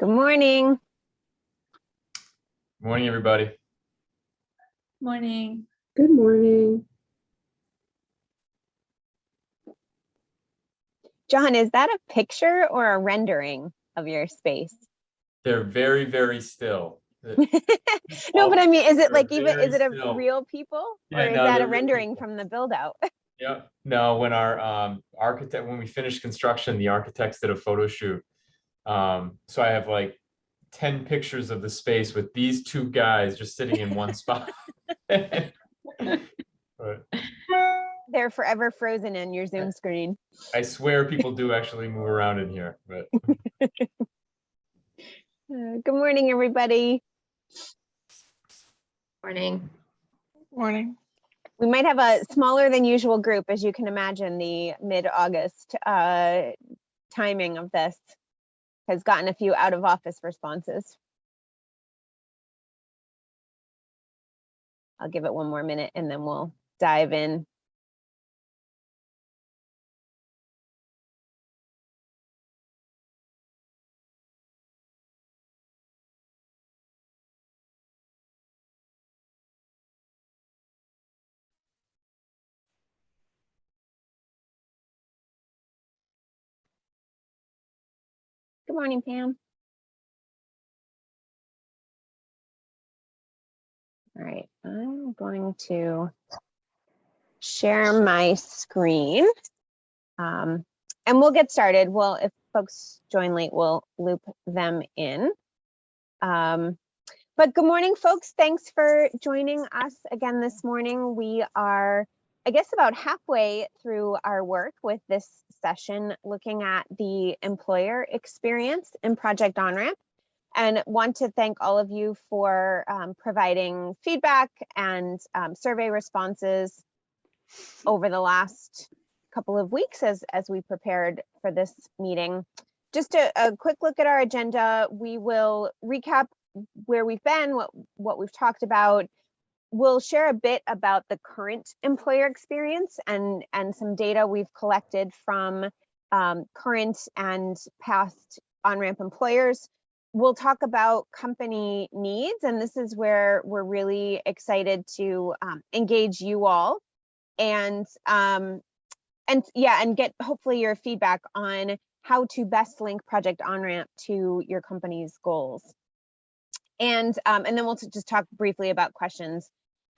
Good morning. Morning, everybody. Morning. Good morning. John, is that a picture or a rendering of your space? They're very, very still. No, but I mean, is it They're like even, very is it a still. real people Yeah, or is no, that they're a real rendering people. from the build out? Yeah. No, when our architect, when we finished construction, the architects did a photo shoot. So I have like 10 pictures of the space with these two guys just sitting in one spot. But They're forever frozen in your Zoom screen. I swear people do actually move around in here, but Good morning, everybody. Morning. Morning. We might have a smaller than usual group, as you can imagine. The mid-August timing of this has gotten a few out of office responses. I'll give it one more minute and then we'll dive in. Good morning, Pam. All right, I'm going to share my screen and we'll get started. Well, if folks join late, we'll loop them in. But good morning, folks. Thanks for joining us again this morning. We are, I guess, about halfway through our work with this session, looking at the employer experience in Project Onramp. And want to thank all of you for providing feedback and survey responses over the last couple of weeks as we prepared for this meeting. Just a quick look at our agenda. We will recap where we've been, what we've talked about. We'll share a bit about the current employer experience and some data we've collected from current and past on-ramp employers. We'll talk about company needs, and this is where we're really excited to engage you all and get hopefully your feedback on how to best link Project Onramp to your company's goals. And then we'll just talk briefly about questions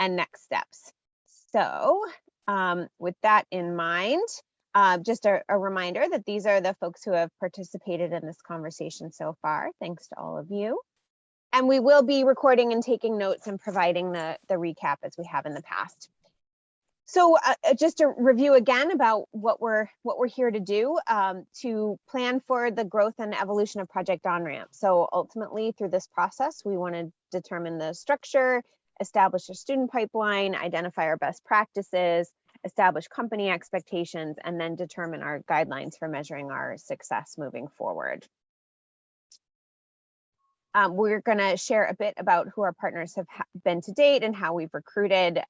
and next steps. So with that in mind, just a reminder that these are the folks who have participated in this conversation so far. Thanks to all of you. And we will be recording and taking notes and providing the recap as we have in the past. So just a review again about what we're here to do to plan for the growth and evolution of Project Onramp. So ultimately through this process, we want to determine the structure, establish a student pipeline, identify our best practices, establish company expectations, and then determine our guidelines for measuring our success moving forward. We're going to share a bit about who our partners have been to date and how we've recruited,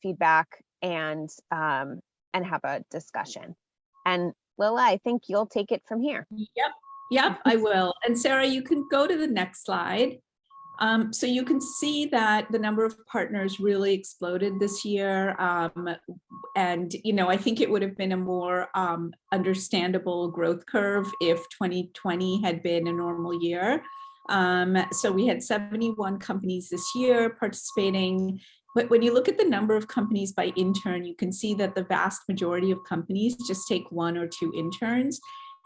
feedback, and have a discussion. And Lila, I think you'll take it from here. Yep, I will. And Sarah, you can go to the next slide. So you can see that the number of partners really exploded this year. And, I think it would have been a more understandable growth curve if 2020 had been a normal year. So we had 71 companies this year participating. But when you look at the number of companies by intern, you can see that the vast majority of companies just take 1 or 2 interns.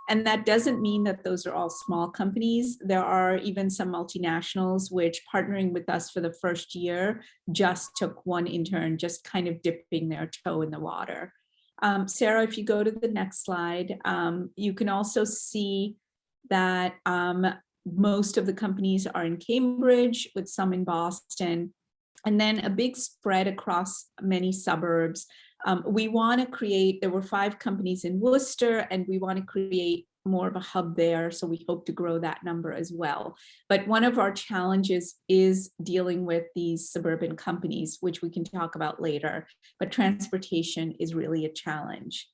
And that doesn't mean that those are all small companies. There are even some multinationals which, partnering with us for the first year, just took 1 intern, just kind of dipping their toe in the water. Sarah, if you go to the next slide, you can also see that most of the companies are in Cambridge, with some in Boston, and then a big spread across many suburbs. We want to create, there were 5 companies in Worcester, and we want to create more of a hub there. So we hope to grow that number as well. But one of our challenges is dealing with these suburban companies, which we can talk about later. But transportation is really a challenge.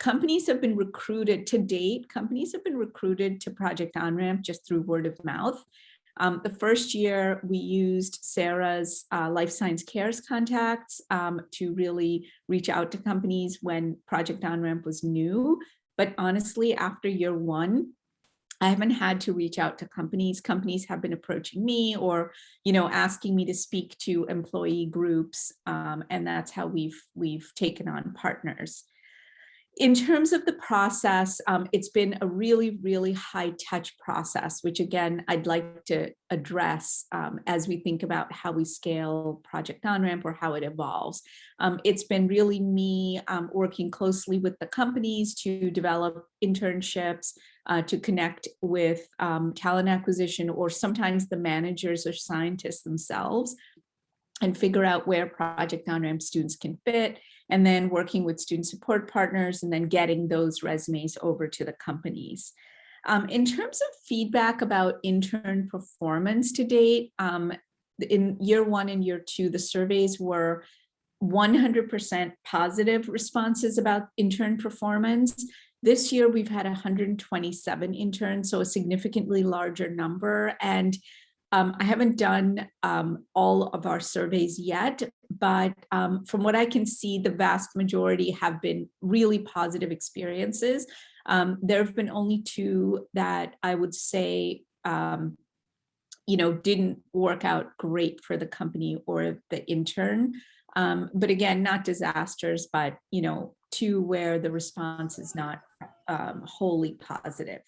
companies have been recruited to date. Companies have been recruited to Project Onramp just through word of mouth. The first year we used Sarah's Life Science Cares contacts to really reach out to companies when Project Onramp was new. But honestly, after year one, I haven't had to reach out to companies. Companies have been approaching me or, asking me to speak to employee groups. And that's how we've taken on partners. In terms of the process, it's been a really, really high touch process, which again, I'd like to address as we think about how we scale Project Onramp or how it evolves. It's been really me working closely with the companies to develop internships, to connect with talent acquisition, or sometimes the managers or scientists themselves, and figure out where Project Onramp students can fit, and then working with student support partners, and then getting those resumes over to the companies. In terms of feedback about intern performance to date, in year one and year two, the surveys were 100% positive responses about intern performance. This year, we've had 127 interns, so a significantly larger number. And I haven't done all of our surveys yet, but from what I can see, the vast majority have been really positive experiences. There have been only 2 that I would say, didn't work out great for the company or the intern. But again, not disasters, but 2 where the response is not wholly positive.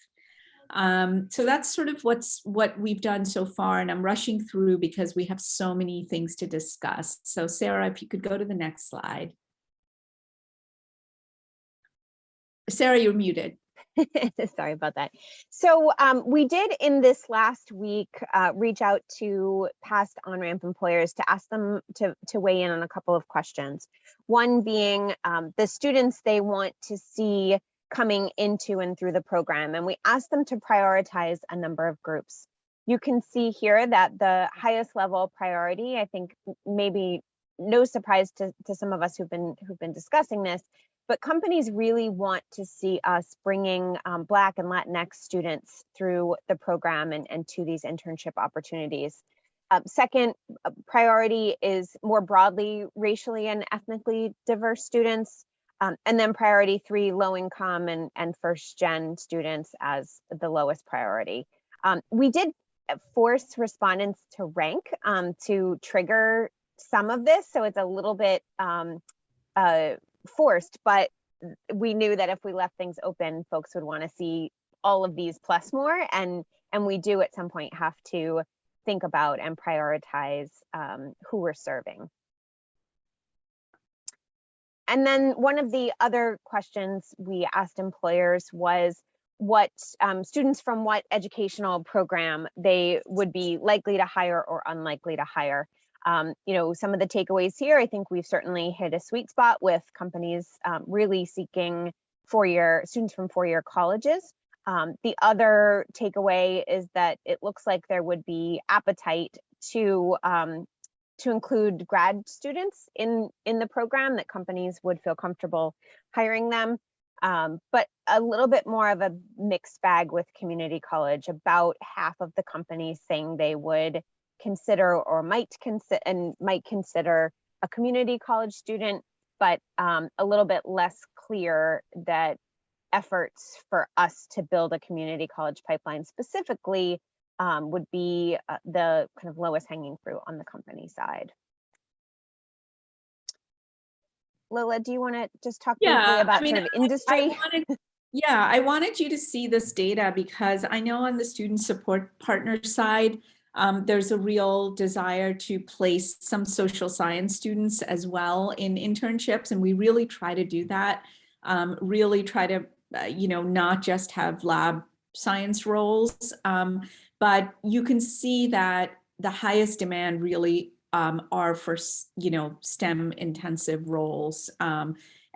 So that's sort of what we've done so far, and I'm rushing through because we have so many things to discuss. So Sarah, if you could go to the next slide. Sarah, you're muted. Sorry about that. So we did in this last week reach out to past Onramp employers to ask them to weigh in on a couple of questions. One being the students they want to see coming into and through the program. And we asked them to prioritize a number of groups. You can see here that the highest level priority, I think maybe no surprise to some of us who've been discussing this, but companies really want to see us bringing Black and Latinx students through the program and to these internship opportunities. Second priority is more broadly racially and ethnically diverse students. And then priority 3, low income and first gen students as the lowest priority. We did force respondents to rank to trigger some of this. So it's a little bit forced, but we knew that if we left things open, folks would want to see all of these plus more. And we do at some point have to think about and prioritize who we're serving. And then one of the other questions we asked employers was what students from what educational program they would be likely to hire or unlikely to hire. Some of the takeaways here, I think we've certainly hit a sweet spot with companies really seeking students from 4-year colleges. The other takeaway is that it looks like there would be appetite to include grad students in the program, that companies would feel comfortable hiring them. But a little bit more of a mixed bag with community college. About half of the companies saying they would consider or might consider a community college student, but a little bit less clear that efforts for us to build a community college pipeline specifically would be the kind of lowest hanging fruit on the company side. Lila, do you want to just talk briefly about sort of industry? I wanted you to see this data because I know on the student support partner side, there's a real desire to place some social science students as well in internships. And we really try to do that, really try to, not just have lab science roles, but you can see that the highest demand really are for, STEM intensive roles.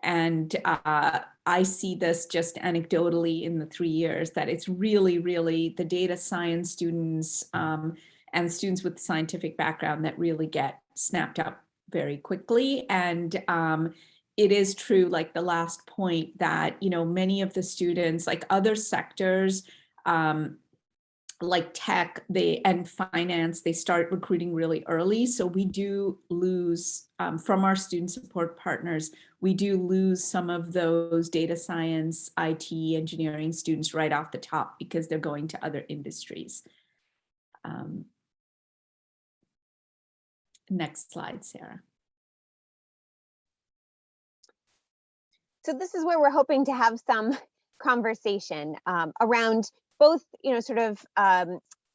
And I see this just anecdotally in the 3 years that it's really, really the data science students and students with scientific background that really get snapped up very quickly. And it is true, like the last point, that, you know, many of the students, like other sectors, like tech, and finance, they start recruiting really early. So we do lose from our student support partners, we do lose some of those data science, IT, engineering students right off the top because they're going to other industries. Next slide, Sarah. So this is where we're hoping to have some conversation around both, you know, sort of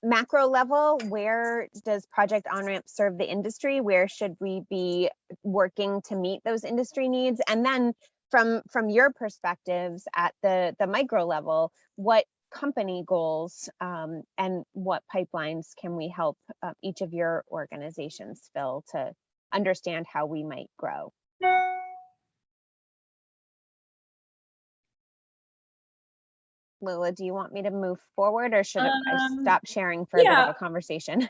macro level, where does Project Onramp serve the industry? Where should we be working to meet those industry needs? And then from your perspectives at the micro level, what company goals and what pipelines can we help each of your organizations fill to understand how we might grow? Lila, do you want me to move forward, or should I stop sharing for a bit of a conversation?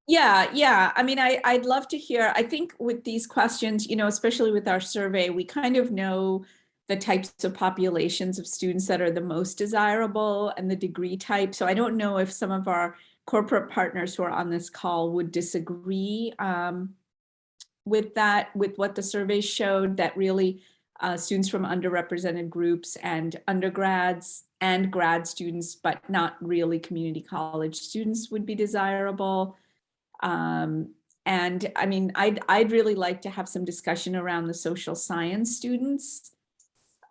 Yeah. I mean, I'd love to hear. I think with these questions, you know, especially with our survey, we kind of know the types of populations of students that are the most desirable and the degree type. So I don't know if some of our corporate partners who are on this call would disagree with that, with what the survey showed, that really students from underrepresented groups and undergrads and grad students, but not really community college students, would be desirable. And I mean, I'd really like to have some discussion around the social science students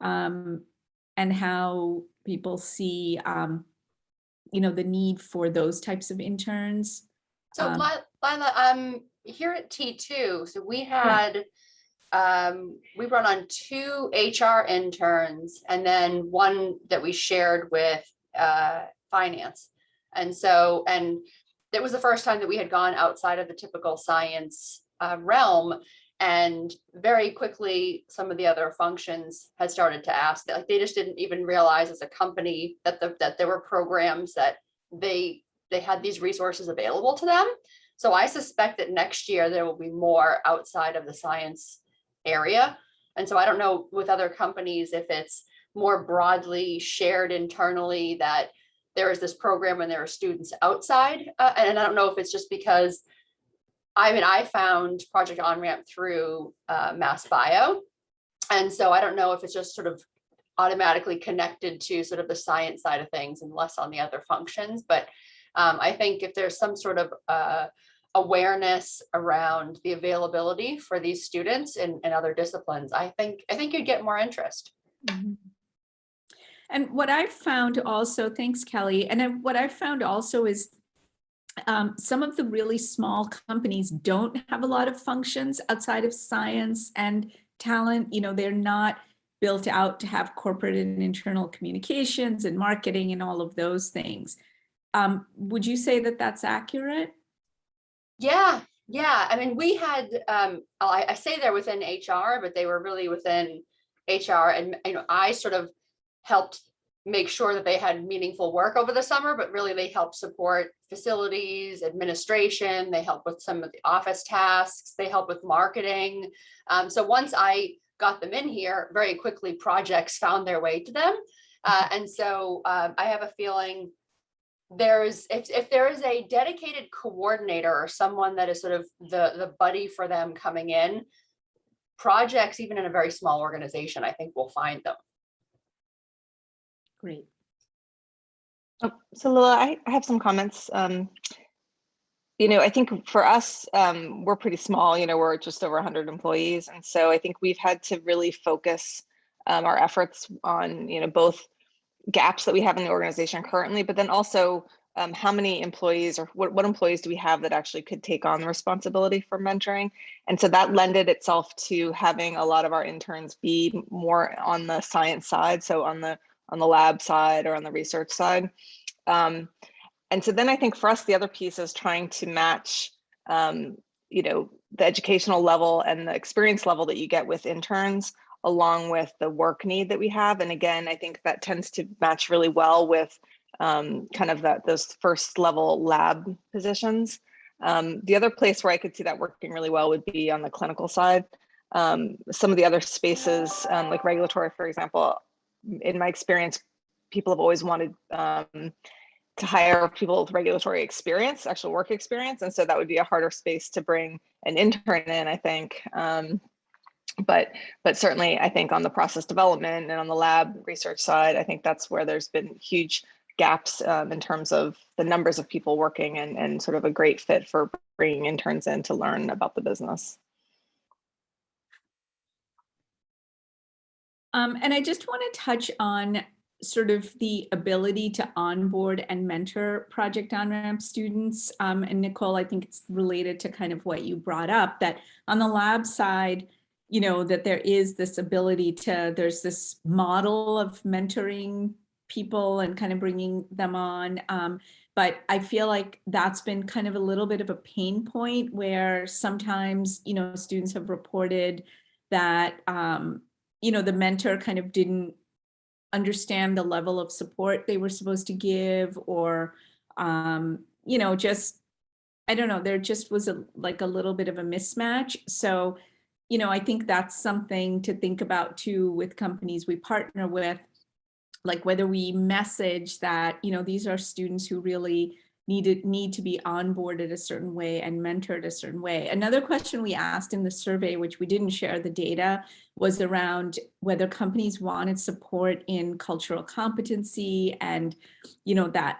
and how people see, you know, the need for those types of interns. So Lila, here at T2, so we had, we run on 2 HR interns and then one that we shared with finance. And so, and it was the first time that we had gone outside of the typical science realm. And very quickly, some of the other functions had started to ask that, like, they just didn't even realize as a company that that there were programs that they had these resources available to them. So I suspect that next year there will be more outside of the science area. And so I don't know with other companies if it's more broadly shared internally that there is this program and there are students outside. And I don't know if it's just because, I mean, I found Project Onramp through Mass Bio. And so I don't know if it's just sort of automatically connected to sort of the science side of things and less on the other functions. But I think if there's some sort of awareness around the availability for these students in other disciplines, I think you'd get more interest. Mm-hmm. And what I've found also, thanks, Kelly. And what I've found also is some of the really small companies don't have a lot of functions outside of science and talent. You know, they're not built out to have corporate and internal communications and marketing and all of those things. Would you say that that's accurate? Yeah. I mean, we had, I say they're within HR, but they were really within HR. And, you know, I sort of helped make sure that they had meaningful work over the summer, but really they helped support facilities, administration, they help with some of the office tasks, they help with marketing. So once I got them in here, very quickly projects found their way to them. And so I have a feeling if there is a dedicated coordinator or someone that is sort of the buddy for them coming in, projects, even in a very small organization, I think will find them. Great. Oh, so Lila, I have some comments. You know, I think for us, we're pretty small, you know, we're just over 100 employees. And so I think we've had to really focus our efforts on, you know, both gaps that we have in the organization currently, but then also how many employees or what employees do we have that actually could take on the responsibility for mentoring. And so that lended itself to having a lot of our interns be more on the science side. So on the lab side or on the research side. And so then I think for us, the other piece is trying to match, you know, the educational level and the experience level that you get with interns along with the work need that we have. And again, I think that tends to match really well with kind of those first level lab positions. The other place where I could see that working really well would be on the clinical side. Some of the other spaces, like regulatory, for example, in my experience, people have always wanted to hire people with regulatory experience, actual work experience. And so that would be a harder space to bring an intern in, I think. But certainly I think on the process development and on the lab research side, I think that's where there's been huge gaps in terms of the numbers of people working, and sort of a great fit for bringing interns in to learn about the business. And I just want to touch on sort of the ability to onboard and mentor Project Onramp students. And Nicole, I think it's related to kind of what you brought up, that on the lab side, you know, that there is this ability to, there's this model of mentoring people and kind of bringing them on. But I feel like that's been kind of a little bit of a pain point where sometimes, you know, students have reported that, you know, the mentor kind of didn't understand the level of support they were supposed to give, or, you know, just, I don't know, there just was like a little bit of a mismatch. So, you know, I think that's something to think about too with companies we partner with, like whether we message that, you know, these are students who really need to be onboarded a certain way and mentored a certain way. Another question we asked in the survey, which we didn't share the data, was around whether companies wanted support in cultural competency and, you know, that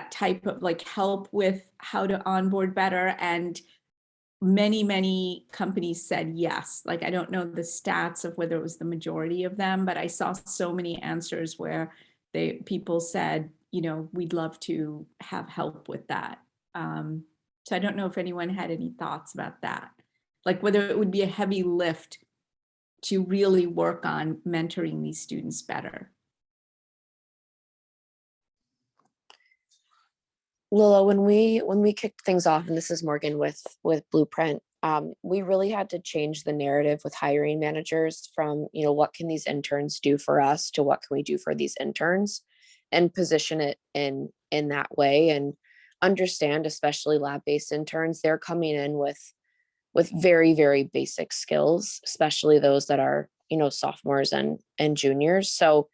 type of like help with how to onboard better. And many companies said yes. Like, I don't know the stats of whether it was the majority of them, but I saw so many answers where people said, you know, we'd love to have help with that. So I don't know if anyone had any thoughts about that, like whether it would be a heavy lift to really work on mentoring these students better. Lila, when we kicked things off, and this is Morgan with Blueprint, we really had to change the narrative with hiring managers from, you know, what can these interns do for us to what can we do for these interns, and position it in that way, and understand, especially lab-based interns, they're coming in with very, very basic skills, especially those that are, you know, sophomores and juniors. So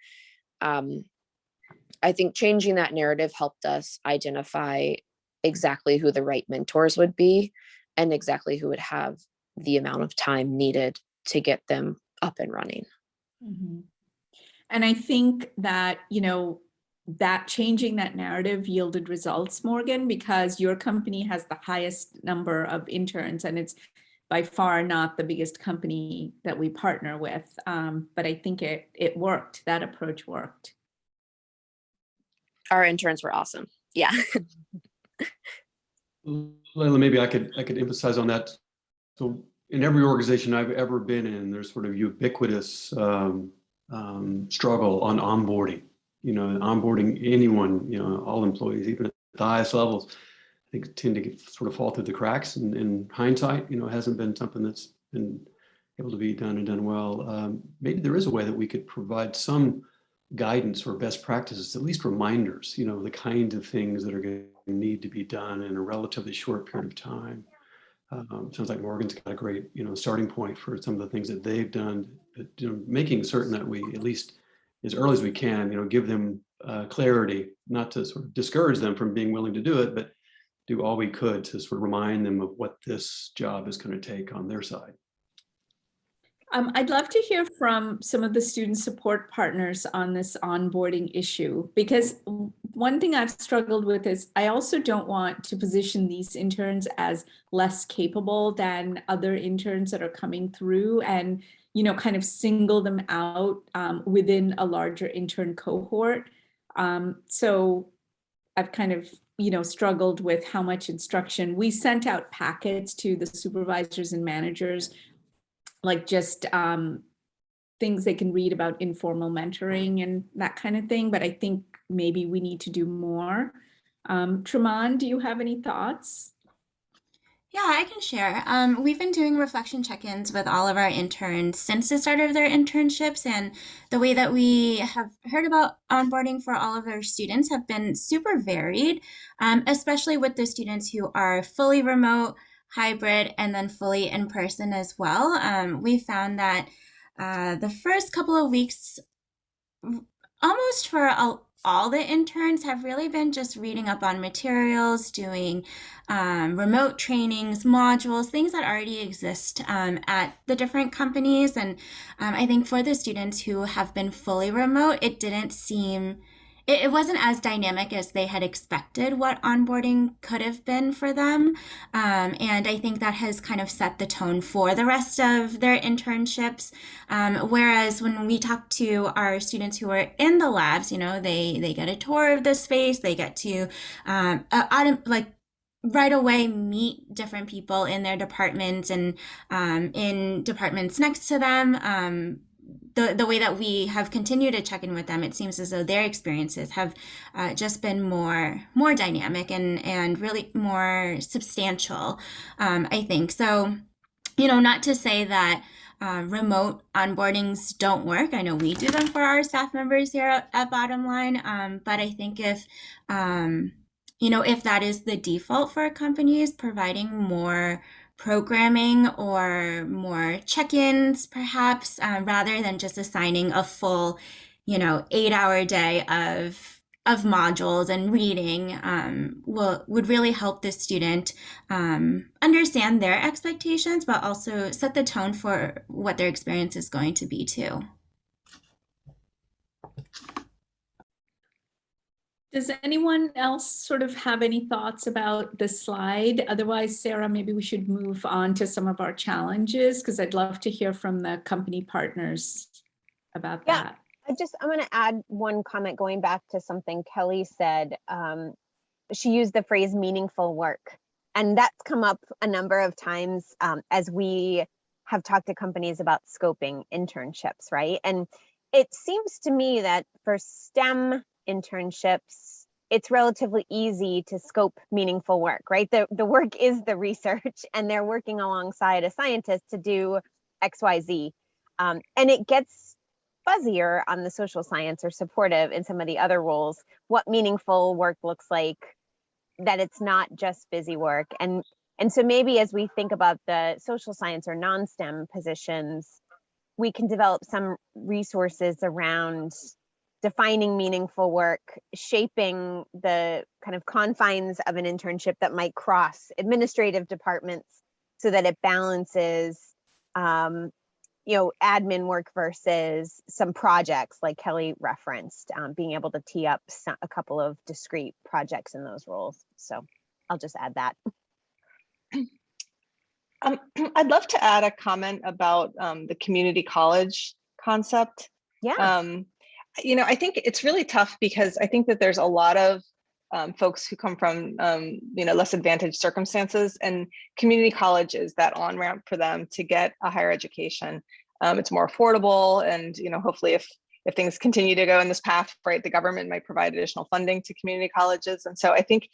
I think changing that narrative helped us identify exactly who the right mentors would be and exactly who would have the amount of time needed to get them up and running. Mm-hmm. And I think that, you know, that changing that narrative yielded results, Morgan, because your company has the highest number of interns and it's by far not the biggest company that we partner with. But I think it worked. That approach worked. Our interns were awesome. Yeah. Layla, maybe I could emphasize on that. So in every organization I've ever been in, there's sort of ubiquitous struggle on onboarding. You know, onboarding anyone, you know, all employees, even at the highest levels, I think tend to sort of fall through the cracks. And in hindsight, you know, it hasn't been something that's been able to be done and done well. Maybe there is a way that we could provide some guidance or best practices, at least reminders, you know, the kind of things that are going to need to be done in a relatively short period of time. Sounds like Morgan's got a great, you know, starting point for some of the things that they've done, but, you know, making certain that we, at least as early as we can, you know, give them clarity, not to sort of discourage them from being willing to do it, but do all we could to sort of remind them of what this job is going to take on their side. I'd love to hear from some of the student support partners on this onboarding issue, because one thing I've struggled with is I also don't want to position these interns as less capable than other interns that are coming through and, you know, kind of single them out within a larger intern cohort. So I've kind of, you know, struggled with how much instruction. We sent out packets to the supervisors and managers, like just things they can read about informal mentoring and that kind of thing. But I think maybe we need to do more. Treman, do you have any thoughts? Yeah, I can share. We've been doing reflection check-ins with all of our interns since the start of their internships, and the way that we have heard about onboarding for all of our students have been super varied, especially with the students who are fully remote, hybrid, and then fully in person as well. We found that the first couple of weeks, almost for all the interns, have really been just reading up on materials, doing remote trainings, modules, things that already exist at the different companies. And I think for the students who have been fully remote, it didn't seem, it wasn't as dynamic as they had expected what onboarding could have been for them. And I think that has kind of set the tone for the rest of their internships. Whereas when we talk to our students who are in the labs, you know, they get a tour of the space, they get to right away meet different people in their departments and in departments next to them. The way that we have continued to check in with them, it seems as though their experiences have just been more dynamic and really more substantial, I think. So, you know, not to say that remote onboardings don't work. I know we do them for our staff members here at Bottom Line, but I think if you know, if that is the default for companies, providing more programming or more check-ins, perhaps, rather than just assigning a full, you know, 8-hour day of modules and reading, would really help the student understand their expectations, but also set the tone for what their experience is going to be too. Does anyone else sort of have any thoughts about the slide? Otherwise, Sarah, maybe we should move on to some of our challenges, because I'd love to hear from the company partners about that. I'm going to add one comment going back to something Kelly said. She used the phrase meaningful work, and that's come up a number of times as we have talked to companies about scoping internships, right? And it seems to me that for STEM internships, it's relatively easy to scope meaningful work, right? The work is the research, and they're working alongside a scientist to do XYZ. And it gets fuzzier on the social science or supportive in some of the other roles, what meaningful work looks like, that it's not just busy work. And so maybe as we think about the social science or non-STEM positions, we can develop some resources around defining meaningful work, shaping the kind of confines of an internship that might cross administrative departments so that it balances, you know, admin work versus some projects like Kelly referenced, being able to tee up a couple of discrete projects in those roles. So I'll just add that. I'd love to add a comment about the community college concept. Yeah. You know, I think it's really tough because I think that there's a lot of folks who come from, you know, less advantaged circumstances, and community college is that on-ramp for them to get a higher education. It's more affordable, and, you know, hopefully if things continue to go in this path, right, the government might provide additional funding to community colleges. And so I think,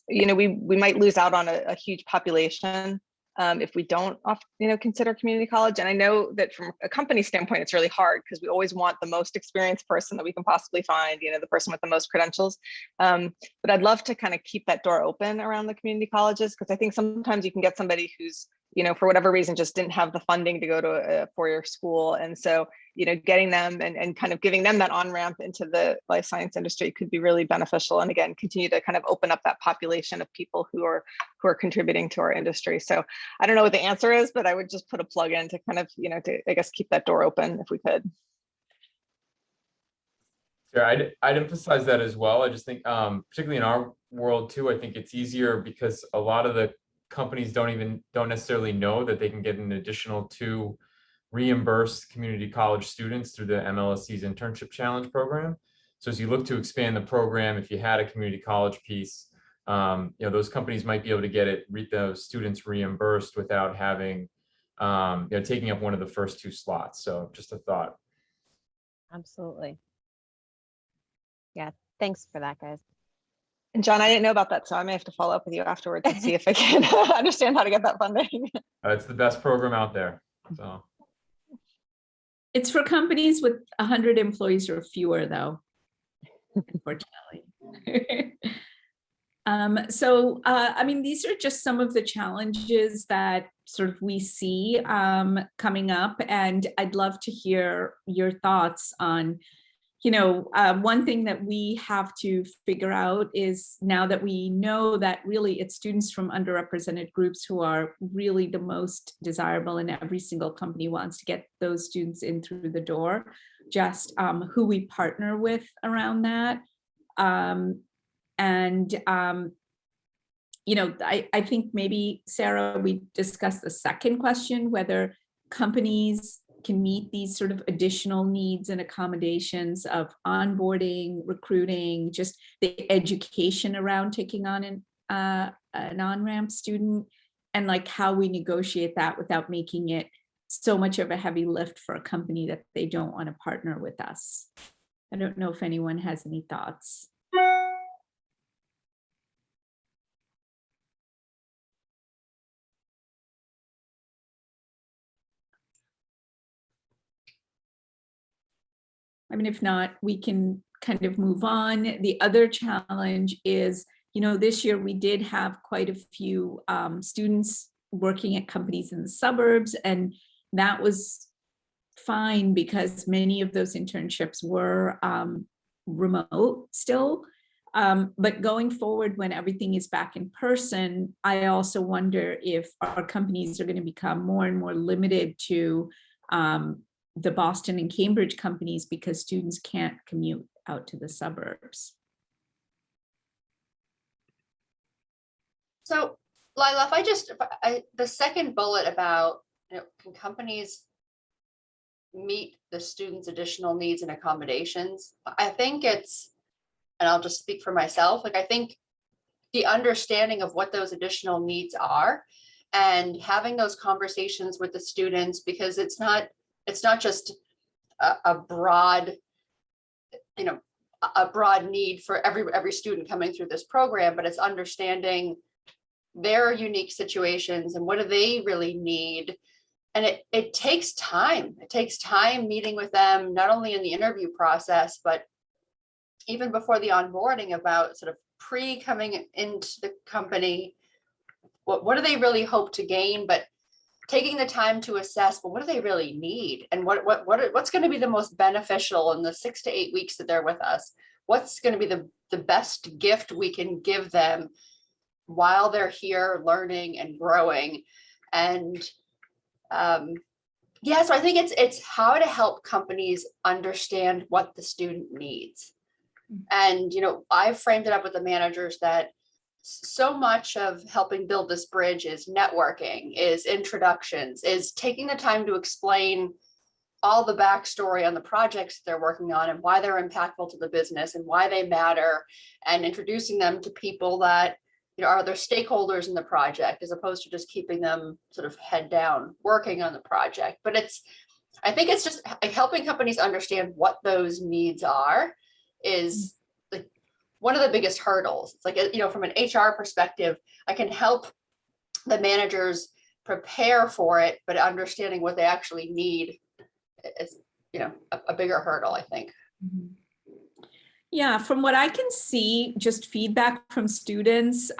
you know, we might lose out on a huge population if we don't, you know, consider community college. And I know that from a company standpoint, it's really hard because we always want the most experienced person that we can possibly find, you know, the person with the most credentials. But I'd love to kind of keep that door open around the community colleges, because I think sometimes you can get somebody who's, you know, for whatever reason, just didn't have the funding to go to a four-year school. And so, you know, getting them and kind of giving them that on-ramp into the life science industry could be really beneficial. And again, continue to kind of open up that population of people who are contributing to our industry. So I don't know what the answer is, but I would just put a plug in to kind of, you know, to, I guess, keep that door open if we could. Yeah, I'd emphasize that as well. I just think, particularly in our world too, I think it's easier because a lot of the companies don't necessarily know that they can get an additional 2 reimbursed community college students through the MLSC's Internship Challenge program. So as you look to expand the program, if you had a community college piece, you know, those companies might be able to get those students reimbursed without having, you know, taking up one of the first 2 slots. So just a thought. Absolutely. Yeah, thanks for that, guys. And John, I didn't know about that, so I may have to follow up with you afterwards and see if I can understand how to get that funding. It's the best program out there. So It's for companies with 100 employees or fewer, though, unfortunately. I mean, these are just some of the challenges that sort of we see coming up, and I'd love to hear your thoughts on, one thing that we have to figure out is, now that we know that really it's students from underrepresented groups who are really the most desirable, and every single company wants to get those students in through the door, just who we partner with around that. I think maybe, Sarah, we discussed the second question, whether companies can meet these sort of additional needs and accommodations of onboarding, recruiting, just the education around taking on an on-ramp student, and like how we negotiate that without making it so much of a heavy lift for a company that they don't want to partner with us. I don't know if anyone has any thoughts. I mean, if not, we can kind of move on. The other challenge is, this year we did have quite a few students working at companies in the suburbs, and that was fine because many of those internships were remote still. But going forward, when everything is back in person, I also wonder if our companies are going to become more and more limited to the Boston and Cambridge companies because students can't commute out to the suburbs. So Lila, the second bullet about, can companies meet the students' additional needs and accommodations? I think it's, and I'll just speak for myself, I think the understanding of what those additional needs are and having those conversations with the students, because it's not just a broad, a broad need for every student coming through this program, but it's understanding their unique situations and what do they really need. And it takes time. It takes time meeting with them, not only in the interview process, but even before the onboarding, about sort of coming into the company. What do they really hope to gain? But taking the time to assess, well, what do they really need? And what's going to be the most beneficial in the 6 to 8 weeks that they're with us? What's going to be the best gift we can give them while they're here learning and growing? And so I think it's how to help companies understand what the student needs. And, I've framed it up with the managers that so much of helping build this bridge is networking, is introductions, is taking the time to explain all the backstory on the projects they're working on and why they're impactful to the business and why they matter, and introducing them to people that, are their stakeholders in the project, as opposed to just keeping them sort of head down working on the project. But I think it's just helping companies understand what those needs are is like one of the biggest hurdles. It's like, from an HR perspective, I can help the managers prepare for it, but understanding what they actually need is, a bigger hurdle, I think. Yeah, from what I can see, just feedback from students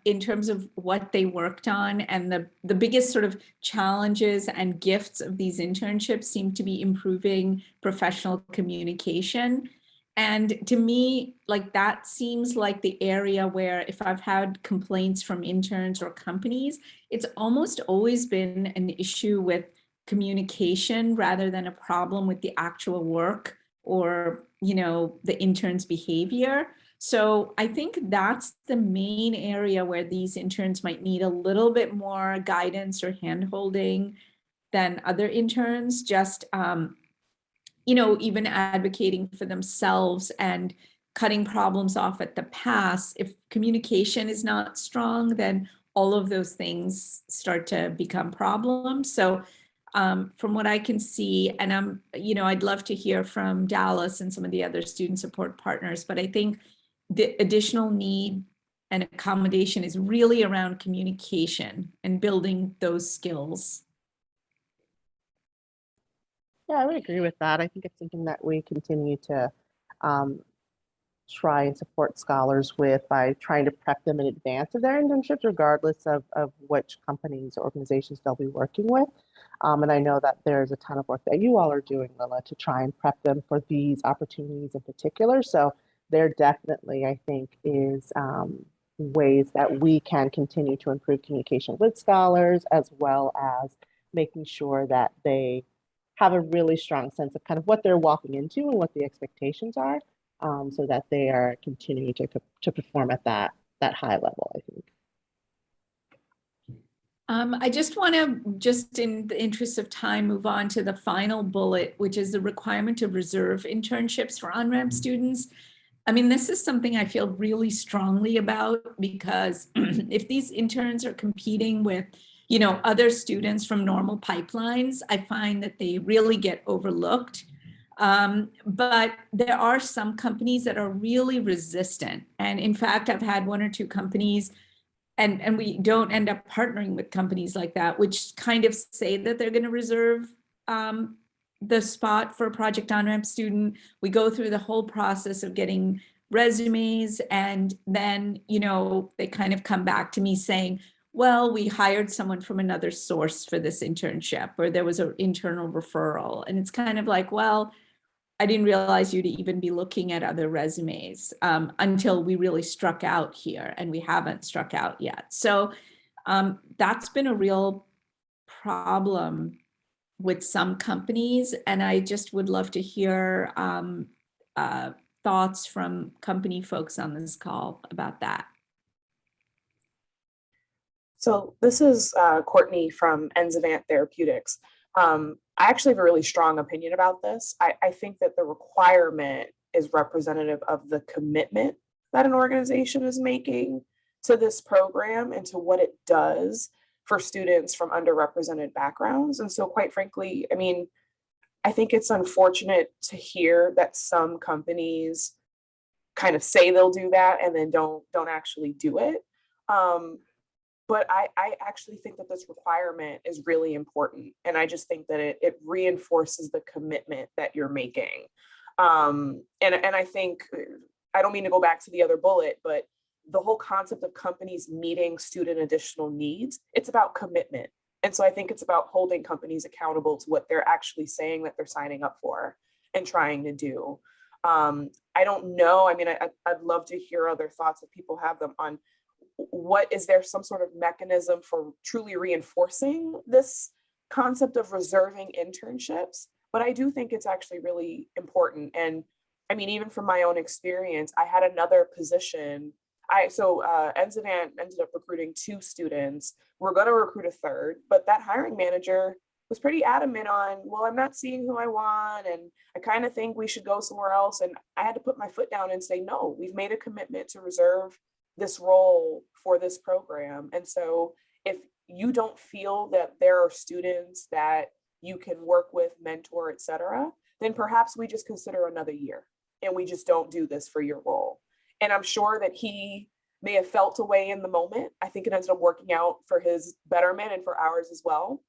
in terms of what they worked on, and the biggest sort of challenges and gifts of these internships seem to be improving professional communication. And to me, that seems like the area where, if I've had complaints from interns or companies, it's almost always been an issue with communication rather than a problem with the actual work or, the intern's behavior. So I think that's the main area where these interns might need a little bit more guidance or handholding than other interns, just, even advocating for themselves and cutting problems off at the pass. If communication is not strong, then all of those things start to become problems. So from what I can see, and I'd love to hear from Dallas and some of the other student support partners, but I think the additional need and accommodation is really around communication and building those skills. Yeah, I would agree with that. I think it's something that we continue to try and support scholars with by trying to prep them in advance of their internships, regardless of which companies or organizations they'll be working with. And I know that there's a ton of work that you all are doing, Lila, to try and prep them for these opportunities in particular. So there definitely, I think, is ways that we can continue to improve communication with scholars, as well as making sure that they have a really strong sense of kind of what they're walking into and what the expectations are, so that they are continuing to perform at that high level, I think. I just want to, just in the interest of time, move on to the final bullet, which is the requirement to reserve internships for Onramp students. I mean, this is something I feel really strongly about, because if these interns are competing with, you know, other students from normal pipelines, I find that they really get overlooked. But there are some companies that are really resistant. And in fact, I've had one or two companies, and we don't end up partnering with companies like that, which kind of say that they're going to reserve the spot for a Project Onramp student. We go through the whole process of getting resumes, and then, you know, they kind of come back to me saying, well, we hired someone from another source for this internship, or there was an internal referral. And it's kind of like, well, I didn't realize you'd even be looking at other resumes until we really struck out here, and we haven't struck out yet. So that's been a real problem with some companies, and I just would love to hear thoughts from company folks on this call about that. So this is Courtney from Enzivant Therapeutics. I actually have a really strong opinion about this. I think that the requirement is representative of the commitment that an organization is making to this program and to what it does for students from underrepresented backgrounds. And so quite frankly, I mean, I think it's unfortunate to hear that some companies kind of say they'll do that and then don't actually do it. But I actually think that this requirement is really important. And I just think that it reinforces the commitment that you're making. And I think, I don't mean to go back to the other bullet, but the whole concept of companies meeting student additional needs, it's about commitment. And so I think it's about holding companies accountable to what they're actually saying that they're signing up for and trying to do. I don't know. I mean, I'd love to hear other thoughts if people have them on what, is there some sort of mechanism for truly reinforcing this concept of reserving internships? But I do think it's actually really important. And I mean, even from my own experience, I had another position. Enzivant ended up recruiting 2 students. We're going to recruit a third, but that hiring manager was pretty adamant on, well, I'm not seeing who I want, and I kind of think we should go somewhere else. And I had to put my foot down and say, no, we've made a commitment to reserve this role for this program. And so if you don't feel that there are students that you can work with, mentor, et cetera, then perhaps we just consider another year and we just don't do this for your role. And I'm sure that he may have felt a way in the moment. I think it ended up working out for his betterment and for ours as well.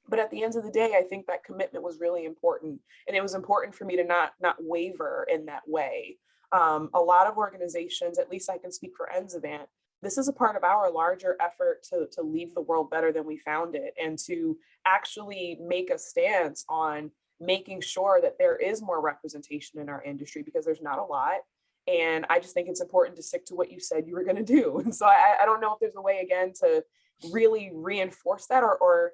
But at the end of the day, I think that commitment was really important. And it was important for me to not waver in that way. A lot of organizations, at least I can speak for Enzivant, this is a part of our larger effort to leave the world better than we found it, and to actually make a stance on making sure that there is more representation in our industry, because there's not a lot. And I just think it's important to stick to what you said you were going to do. And so I don't know if there's a way, again, to really reinforce that or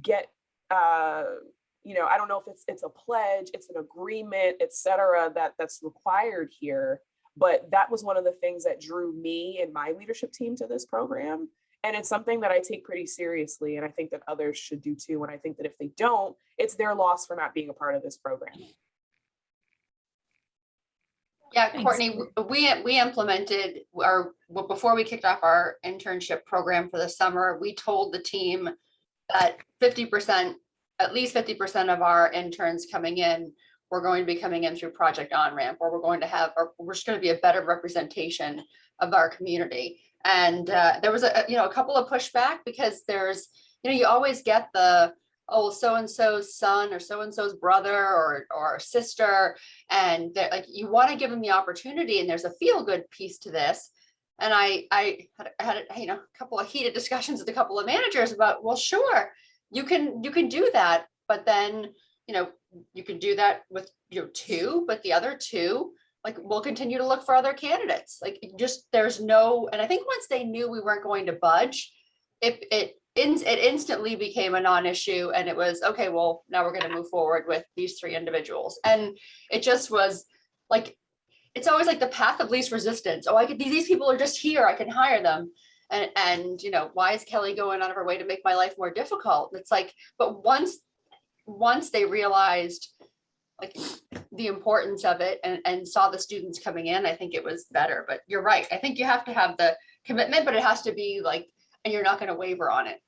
get, I don't know if it's a pledge, it's an agreement, et cetera, that's required here. But that was one of the things that drew me and my leadership team to this program. And it's something that I take pretty seriously. And I think that others should do too. And I think that if they don't, it's their loss for not being a part of this program. Yeah, Thanks. Courtney, we implemented before we kicked off our internship program for the summer, we told the team that 50%, at least 50% of our interns coming in, we're going to be coming in through Project Onramp, or we're just going to be a better representation of our community. And there was a couple of pushback, because there's, you always get the, oh, so-and-so's son or so-and-so's brother or sister, and they're like, you want to give them the opportunity, and there's a feel-good piece to this. And I had a couple of heated discussions with a couple of managers about, well, sure, you can do that, but then you can do that with your two, but the other two, like, we'll continue to look for other candidates. Like, just there's no, and I think once they knew we weren't going to budge, it instantly became a non-issue, and it was okay, well, now we're going to move forward with these three individuals. And it just was like, it's always like the path of least resistance. Oh, these people are just here, I can hire them. And why is Kelly going out of her way to make my life more difficult? It's like, but once they realized like the importance of it and saw the students coming in, I think it was better. But you're right, I think you have to have the commitment, but it has to be like, and you're not going to waver on it.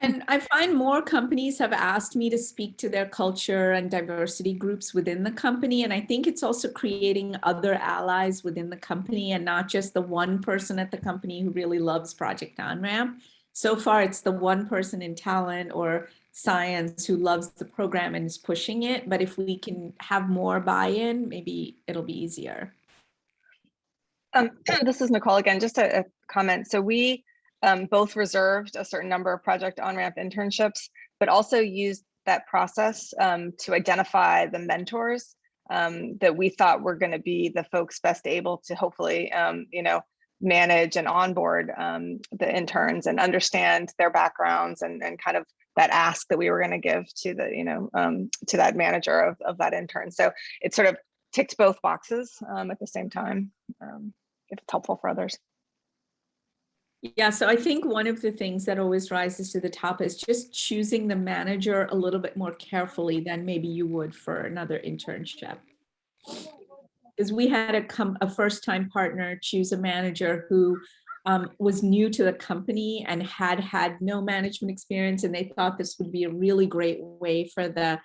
And I find more companies have asked me to speak to their culture and diversity groups within the company. And I think it's also creating other allies within the company, and not just the one person at the company who really loves Project Onramp. So far, it's the one person in talent or science who loves the program and is pushing it. But if we can have more buy-in, maybe it'll be easier. This is Nicole again, just a comment. So we both reserved a certain number of Project Onramp internships, but also used that process to identify the mentors that we thought were going to be the folks best able to hopefully, manage and onboard the interns and understand their backgrounds and kind of that ask that we were going to give to the, to that manager of that intern. So it sort of ticked both boxes at the same time, if it's helpful for others. Yeah, so I think one of the things that always rises to the top is just choosing the manager a little bit more carefully than maybe you would for another internship. Because we had a first-time partner choose a manager who was new to the company and had no management experience, and they thought this would be a really great way for the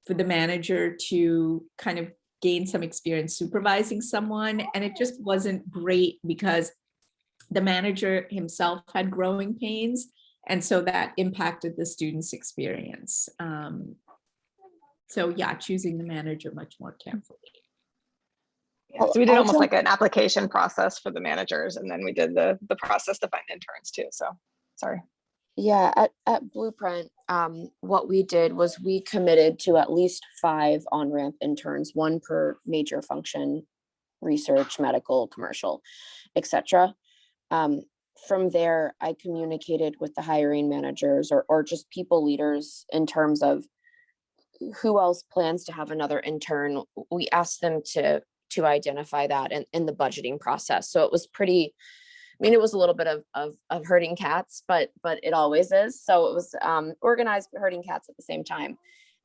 manager to kind of gain some experience supervising someone. And it just wasn't great because the manager himself had growing pains, and so that impacted the student's experience. So yeah, choosing the manager much more carefully. Yeah, so we did almost like an application process for the managers, and then we did the process to find interns too. So sorry. Yeah, at Blueprint, what we did was we committed to at least 5 on-ramp interns, 1 per major function, research, medical, commercial, etc. From there, I communicated with the hiring managers or just people leaders in terms of who else plans to have another intern. We asked them to identify that in the budgeting process. So it was pretty, it was a little bit of herding cats, but it always is. So it was organized herding cats at the same time.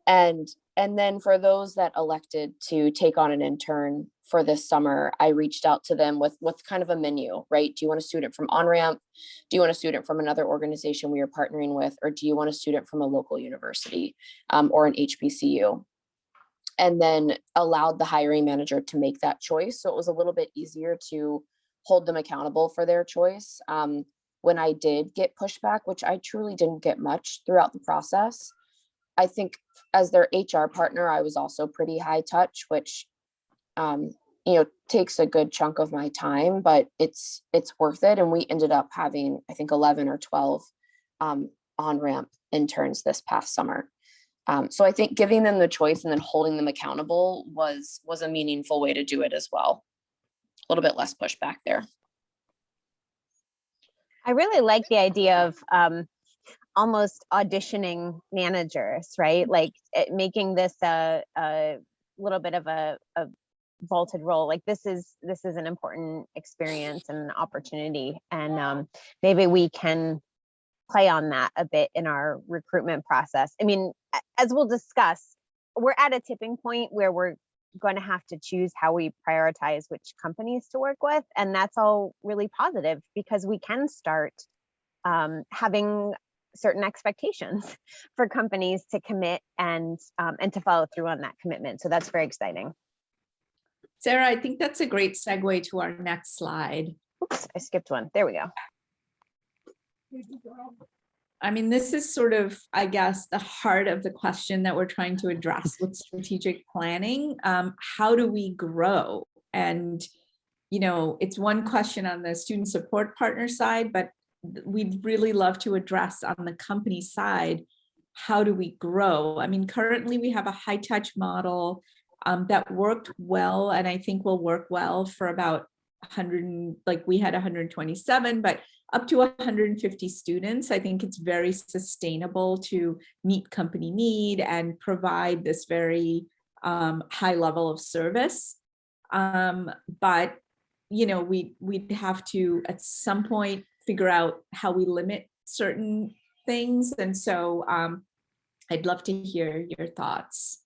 And then for those that elected to take on an intern for this summer, I reached out to them with kind of a menu, right? Do you want a student from Onramp? Do you want a student from another organization we are partnering with? Or do you want a student from a local university or an HBCU? And then allowed the hiring manager to make that choice. So it was a little bit easier to hold them accountable for their choice. When I did get pushback, which I truly didn't get much throughout the process, I think as their HR partner, I was also pretty high touch, which, takes a good chunk of my time, but it's worth it. And we ended up having, I think, 11 or 12 on-ramp interns this past summer. So I think giving them the choice and then holding them accountable was a meaningful way to do it as well. A little bit less pushback there. I really like the idea of almost auditioning managers, right? Like making this a little bit of a vaulted role. Like this is an important experience and an opportunity, and maybe we can play on that a bit in our recruitment process. I mean, as we'll discuss, we're at a tipping point where we're going to have to choose how we prioritize which companies to work with, and that's all really positive because we can start having certain expectations for companies to commit and to follow through on that commitment. So that's very exciting. Sarah, I think that's a great segue to our next slide. Oops, I skipped one. There we go. I mean, this is sort of, I guess, the heart of the question that we're trying to address with strategic planning. How do we grow? And, you know, it's one question on the student support partner side, but we'd really love to address on the company side, how do we grow? I mean, currently we have a high touch model that worked well, and I think will work well for about 100, like we had 127, but up to 150 students. I think it's very sustainable to meet company need and provide this very high level of service. But, you know, we'd have to at some point figure out how we limit certain things. And so I'd love to hear your thoughts.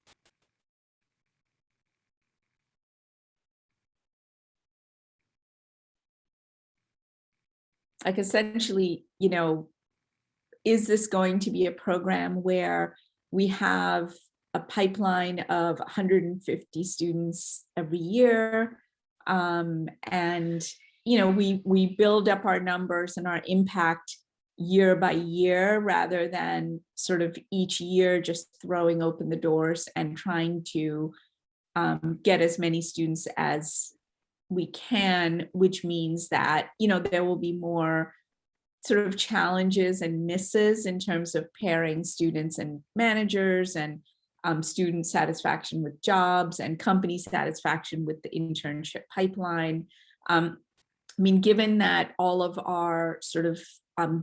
Like essentially, you know, is this going to be a program where we have a pipeline of 150 students every year? And, you know, we build up our numbers and our impact year by year rather than sort of each year just throwing open the doors and trying to get as many students as we can, which means that, you know, there will be more sort of challenges and misses in terms of pairing students and managers and student satisfaction with jobs and company satisfaction with the internship pipeline. I mean, given that all of our sort of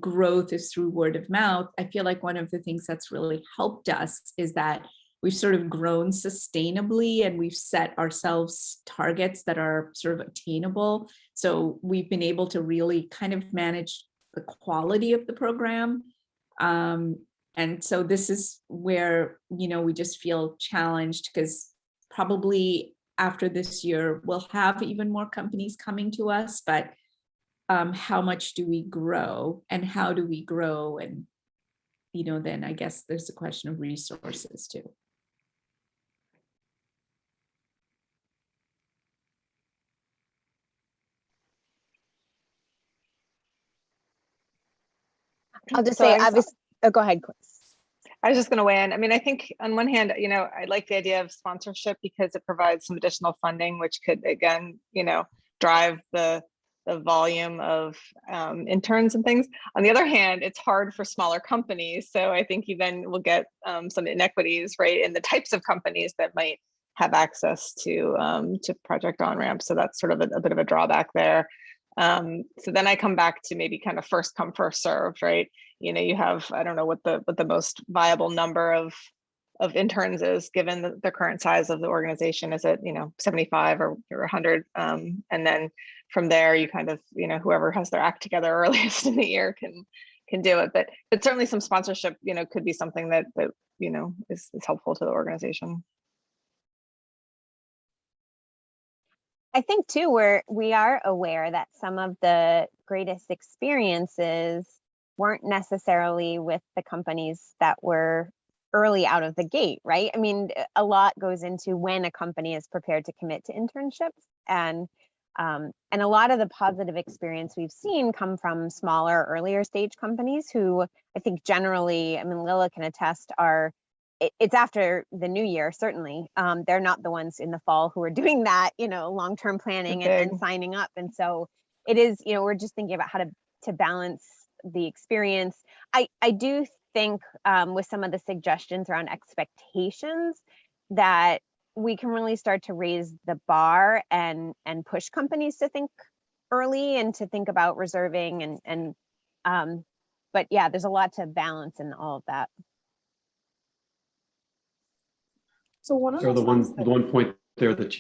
growth is through word of mouth, I feel like one of the things that's really helped us is that we've sort of grown sustainably and we've set ourselves targets that are sort of attainable. So we've been able to really kind of manage the quality of the program. And so this is where, you know, we just feel challenged because probably after this year, we'll have even more companies coming to us, but how much do we grow and how do we grow? And, you know, then I guess there's a question of resources too. I'll just So say, I was- obviously, oh, go ahead. I was just going to weigh in. I mean, I think on one hand, you know, I like the idea of sponsorship because it provides some additional funding, which could, again, you know, drive the volume of interns and things. On the other hand, it's hard for smaller companies. So I think you then will get some inequities, right, in the types of companies that might have access to Project Onramp. So that's sort of a bit of a drawback there. So then I come back to maybe kind of first come, first served, right? You know, you have, I don't know what the most viable number of interns is given the current size of the organization. Is it, you know, 75 or 100? And then from there, you kind of, you know, whoever has their act together earliest in the year can do it. But certainly some sponsorship, you know, could be something that you know, is helpful to the organization. I think too, we are aware that some of the greatest experiences weren't necessarily with the companies that were early out of the gate, right? I mean, a lot goes into when a company is prepared to commit to internships, and a lot of the positive experience we've seen come from smaller, earlier stage companies who I think generally, I mean, Lila can attest, it's after the new year, certainly. They're not the ones in the fall who are doing that, you know, long-term planning and signing up. And so it is, you know, we're just thinking about how to balance the experience. I do think with some of the suggestions around expectations that we can really start to raise the bar and push companies to think early and to think about reserving but yeah, there's a lot to balance in all of that. So one of the one point there that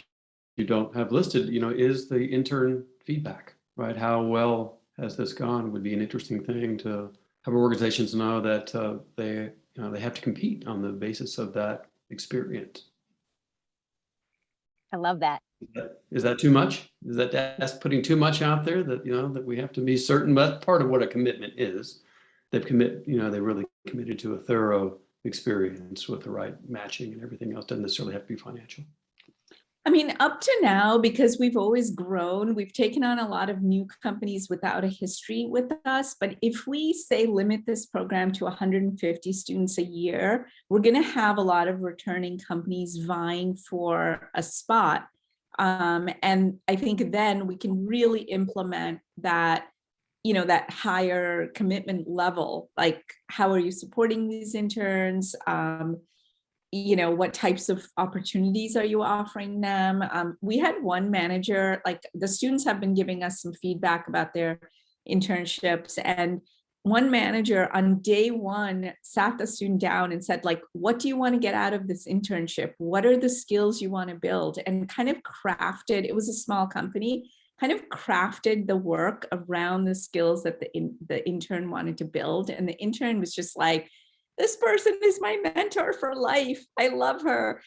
you don't have listed, you know, is the intern feedback, right? How well has this gone would be an interesting thing to have organizations know that they, you know, they have to compete on the basis of that experience. I love that. Is that too much? Is that's putting too much out there that, you know, that we have to be certain? But that's part of what a commitment is. They really committed to a thorough experience with the right matching and everything else. Doesn't necessarily have to be financial. I mean, up to now, because we've always grown, we've taken on a lot of new companies without a history with us. But if we say limit this program to 150 students a year, we're going to have a lot of returning companies vying for a spot. And I think then we can really implement that, that higher commitment level. Like, how are you supporting these interns? What types of opportunities are you offering them? We had one manager, like the students have been giving us some feedback about their internships, and one manager on day one sat the student down and said, like, what do you want to get out of this internship? What are the skills you want to build? And kind of crafted, it was a small company, kind of crafted the work around the skills that the intern wanted to build. And the intern was just like, this person is my mentor for life. I love her.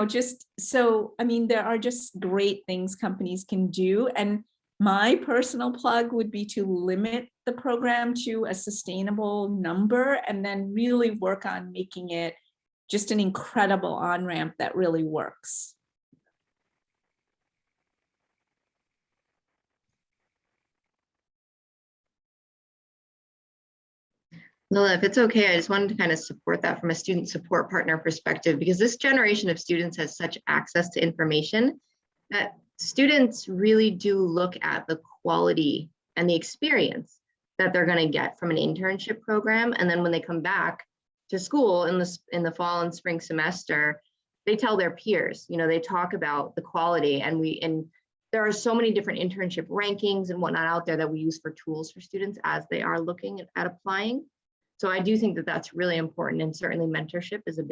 Just so, I mean, there are just great things companies can do. And my personal plug would be to limit the program to a sustainable number and then really work on making it just an incredible on-ramp that really works. Lila, if it's okay, I just wanted to kind of support that from a student support partner perspective, because this generation of students has such access to information that students really do look at the quality and the experience that they're going to get from an internship program. And then when they come back to school in the fall and spring semester, they tell their peers, they talk about the quality, and there are so many different internship rankings and whatnot out there that we use for tools for students as they are looking at applying. So I do think that that's really important, and certainly mentorship is a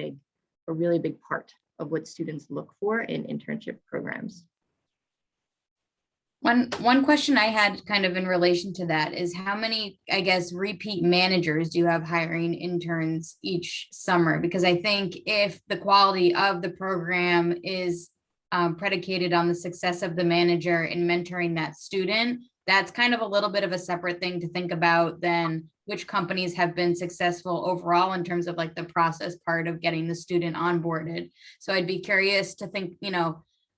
really big part of what students look for in internship programs. One question I had kind of in relation to that is how many, I guess, repeat managers do you have hiring interns each summer? Because I think if the quality of the program is predicated on the success of the manager in mentoring that student, that's kind of a little bit of a separate thing to think about than which companies have been successful overall in terms of like the process part of getting the student onboarded. So I'd be curious to think,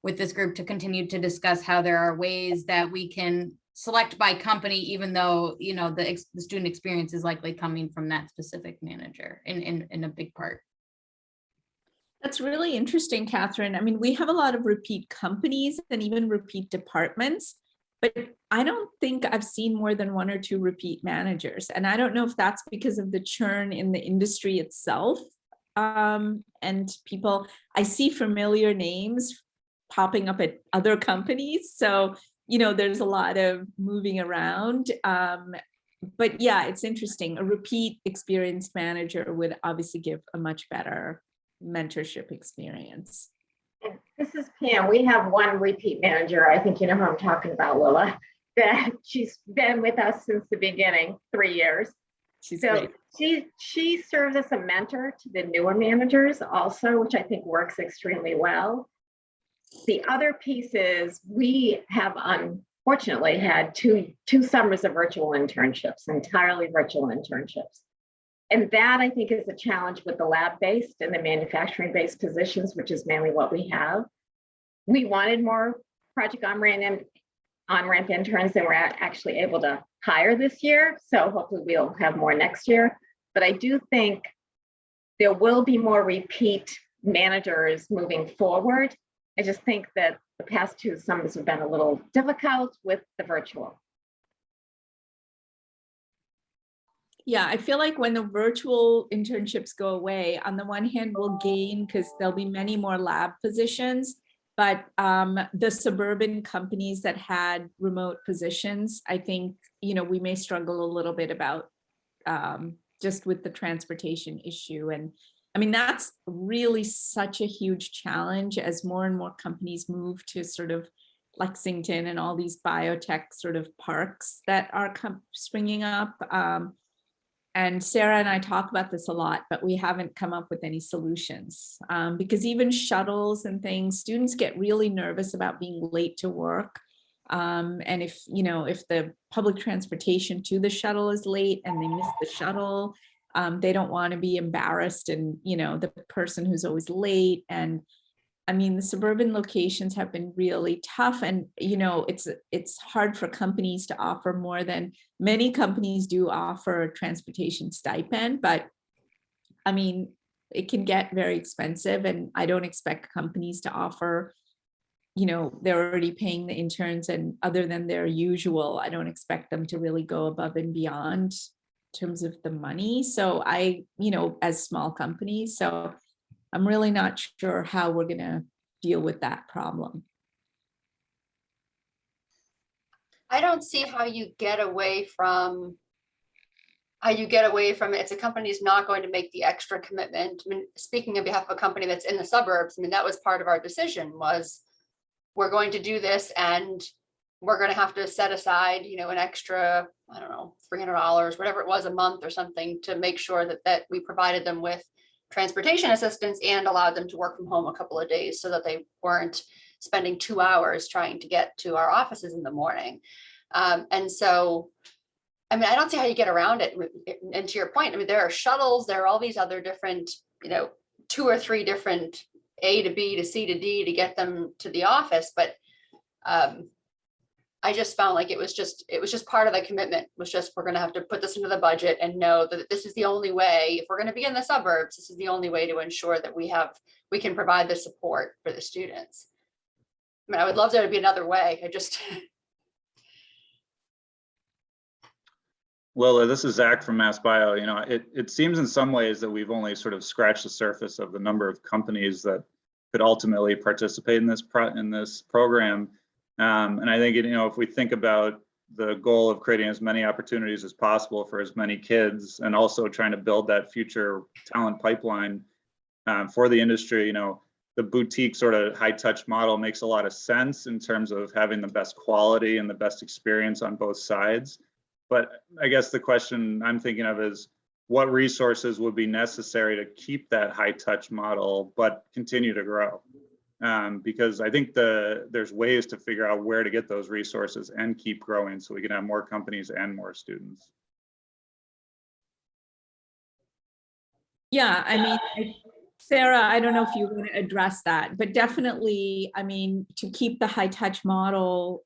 with this group to continue to discuss how there are ways that we can select by company, even though, the student experience is likely coming from that specific manager in a big part. That's really interesting, Catherine. I mean, we have a lot of repeat companies and even repeat departments, but I don't think I've seen more than one or two repeat managers. And I don't know if that's because of the churn in the industry itself. And people, I see familiar names popping up at other companies. So, there's a lot of moving around. But yeah, it's interesting. A repeat experienced manager would obviously give a much better mentorship experience. This is Pam. We have one repeat manager. I think you know who I'm talking about, Lila. That she's been with us since the beginning, 3 years. She's so great. she serves as a mentor to the newer managers also, which I think works extremely well. The other piece is we have unfortunately had two summers of virtual internships, entirely virtual internships. And that I think is a challenge with the lab-based and the manufacturing-based positions, which is mainly what we have. We wanted more project on-ramp interns than we're actually able to hire this year. So hopefully we'll have more next year. But I do think there will be more repeat managers moving forward. I just think that the past two summers have been a little difficult with the virtual. Yeah, I feel like when the virtual internships go away, on the one hand, we'll gain because there'll be many more lab positions, but the suburban companies that had remote positions, I think, we may struggle a little bit about just with the transportation issue. And I mean, that's really such a huge challenge as more and more companies move to sort of Lexington and all these biotech sort of parks that are springing up. And Sarah and I talk about this a lot, but we haven't come up with any solutions because even shuttles and things, students get really nervous about being late to work. And if the public transportation to the shuttle is late and they miss the shuttle, they don't want to be embarrassed and, the person who's always late. And I mean, the suburban locations have been really tough, and it's hard for companies to offer more than many companies do offer a transportation stipend, but I mean, it can get very expensive, and I don't expect companies to offer, they're already paying the interns, and other than their usual, I don't expect them to really go above and beyond in terms of the money. So as small companies, so I'm really not sure how we're gonna deal with that problem. I don't see how you get away from it. If a company's not going to make the extra commitment. I mean, speaking on behalf of a company that's in the suburbs, I mean, that was part of our decision was we're going to do this and we're going to have to set aside, an extra, I don't know, $300, whatever it was a month or something to make sure that we provided them with transportation assistance and allowed them to work from home a couple of days so that they weren't spending 2 hours trying to get to our offices in the morning. And so, I mean, I don't see how you get around it. And to your point, I mean, there are shuttles, there are all these other different, 2 or 3 different A to B to C to D to get them to the office. But I just found like it was just part of the commitment was just, we're going to have to put this into the budget and know that this is the only way, if we're going to be in the suburbs, this is the only way to ensure that we can provide the support for the students. I mean, I would love there to be another way. Well, this is Zach from Mass Bio. It seems in some ways that we've only sort of scratched the surface of the number of companies that could ultimately participate in this program. And I think, if we think about the goal of creating as many opportunities as possible for as many kids, and also trying to build that future talent pipeline for the industry, the boutique sort of high touch model makes a lot of sense in terms of having the best quality and the best experience on both sides. But I guess the question I'm thinking of is what resources would be necessary to keep that high touch model, but continue to grow? Because I think there's ways to figure out where to get those resources and keep growing so we can have more companies and more students. Yeah, I mean, Sarah, I don't know if you want to address that, but definitely, I mean, to keep the high touch model,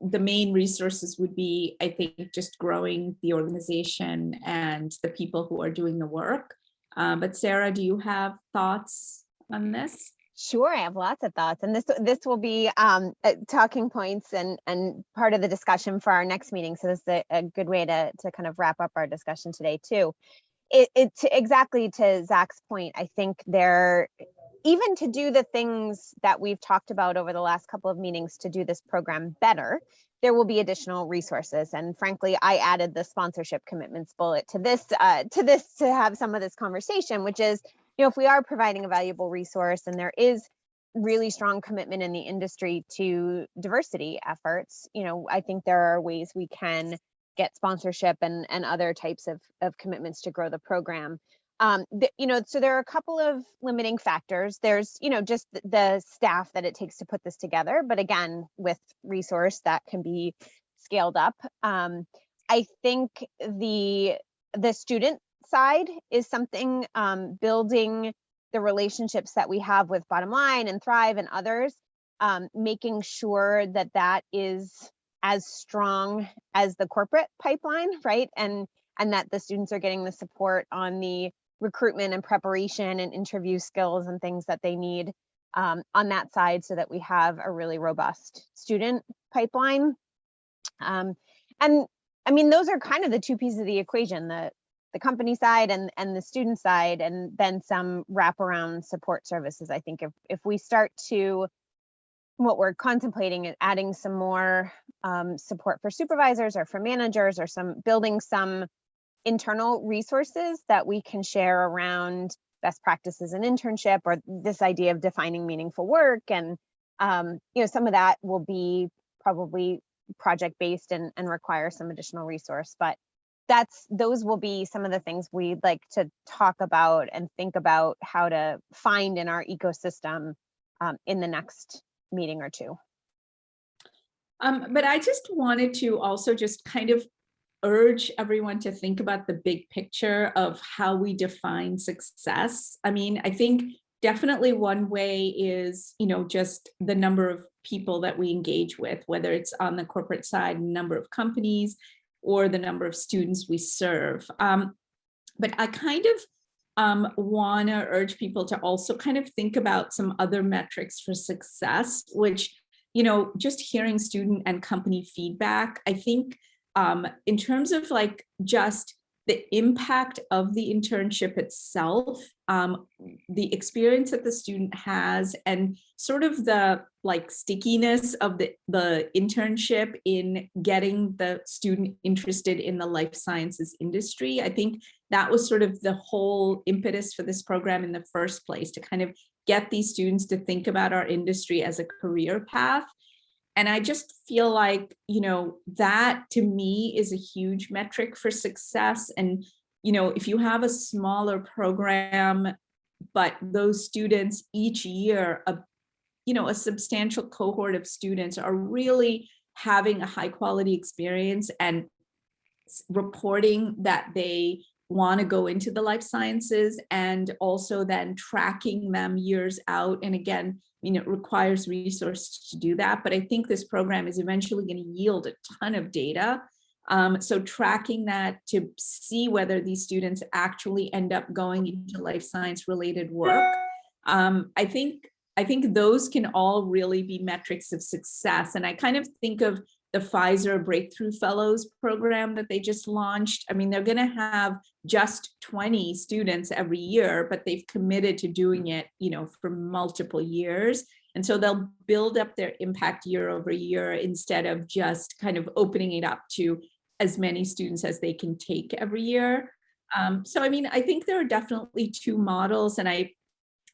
the main resources would be, I think, just growing the organization and the people who are doing the work. But Sarah, do you have thoughts on this? Sure, I have lots of thoughts, and this will be talking points and part of the discussion for our next meeting. So this is a good way to kind of wrap up our discussion today too. Exactly to Zach's point, I think even to do the things that we've talked about over the last couple of meetings to do this program better, there will be additional resources. And frankly, I added the sponsorship commitments bullet to this to have some of this conversation, which is, if we are providing a valuable resource and there is really strong commitment in the industry to diversity efforts, I think there are ways we can get sponsorship and other types of commitments to grow the program. So there are a couple of limiting factors. There's, just the staff that it takes to put this together, but again, with resource that can be scaled up. I think the student side is something, building the relationships that we have with Bottom Line and Thrive and others, making sure that is as strong as the corporate pipeline, right? And that the students are getting the support on the recruitment and preparation and interview skills and things that they need on that side, so that we have a really robust student pipeline. And I mean, those are kind of the two pieces of the equation, the company side and the student side, and then some wraparound support services. I think if we start to, what we're contemplating is adding some more support for supervisors or for managers, or building some internal resources that we can share around best practices in internship, or this idea of defining meaningful work. And some of that will be probably project-based and require some additional resource, but those will be some of the things we'd like to talk about and think about how to find in our ecosystem in the next meeting or two. But I just wanted to also just kind of urge everyone to think about the big picture of how we define success. I mean, I think definitely one way is, just the number of people that we engage with, whether it's on the corporate side, number of companies, or the number of students we serve. But I kind of want to urge people to also kind of think about some other metrics for success, which, just hearing student and company feedback, I think in terms of like just the impact of the internship itself, the experience that the student has, and sort of the like stickiness of the internship in getting the student interested in the life sciences industry. I think that was sort of the whole impetus for this program in the first place, to kind of get these students to think about our industry as a career path. And I just feel like, that to me is a huge metric for success. And, if you have a smaller program, but those students each year, a substantial cohort of students are really having a high quality experience and reporting that they want to go into the life sciences, and also then tracking them years out. And again, it requires resources to do that. But I think this program is eventually going to yield a ton of data. So tracking that to see whether these students actually end up going into life science related work. I think those can all really be metrics of success. And I kind of think of the Pfizer Breakthrough Fellows program that they just launched. I mean, they're going to have just 20 students every year, but they've committed to doing it, for multiple years. And so they'll build up their impact year over year, instead of just kind of opening it up to as many students as they can take every year. So, I mean, I think there are definitely two models, and I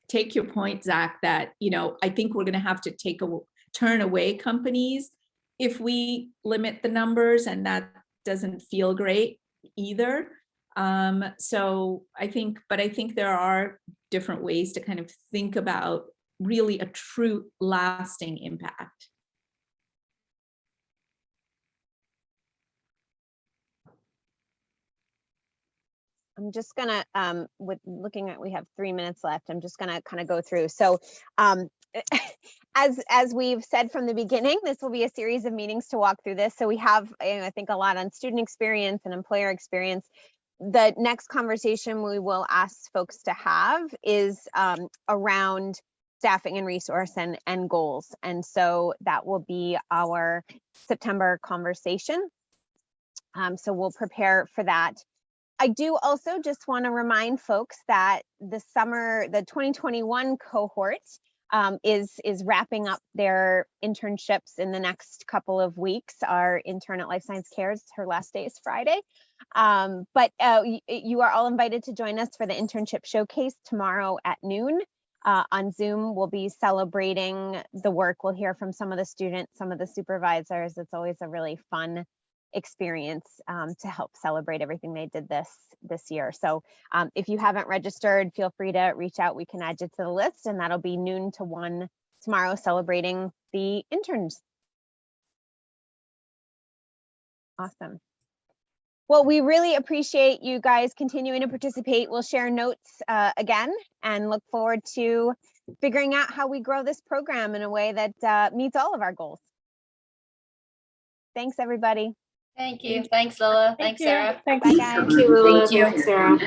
take your point, Zach, that, I think we're going to have to turn away companies if we limit the numbers, and that doesn't feel great either. So I think there are different ways to kind of think about really a true lasting impact. I'm just gonna, with looking at, we have 3 minutes left. I'm just gonna kind of go through. So as we've said from the beginning, this will be a series of meetings to walk through this. So we have, I think, a lot on student experience and employer experience. The next conversation we will ask folks to have is around staffing and resource and goals. And so that will be our September conversation. So we'll prepare for that. I do also just want to remind folks that the 2021 cohort is wrapping up their internships in the next couple of weeks. Our intern at Life Science Cares, her last day is Friday. But you are all invited to join us for the internship showcase tomorrow at noon. On Zoom, we'll be celebrating the work. We'll hear from some of the students, some of the supervisors. It's always a really fun experience to help celebrate everything they did this year. So if you haven't registered, feel free to reach out. We can add you to the list, and that'll be noon to 1 tomorrow, celebrating the interns. Awesome. Well, we really appreciate you guys continuing to participate. We'll share notes again, and look forward to figuring out how we grow this program in a way that meets all of our goals. Thanks, everybody. Thank you. Thanks, Lila. Thanks, Sarah. Thank Bye, guys. you, Lila. Thank you, Sarah.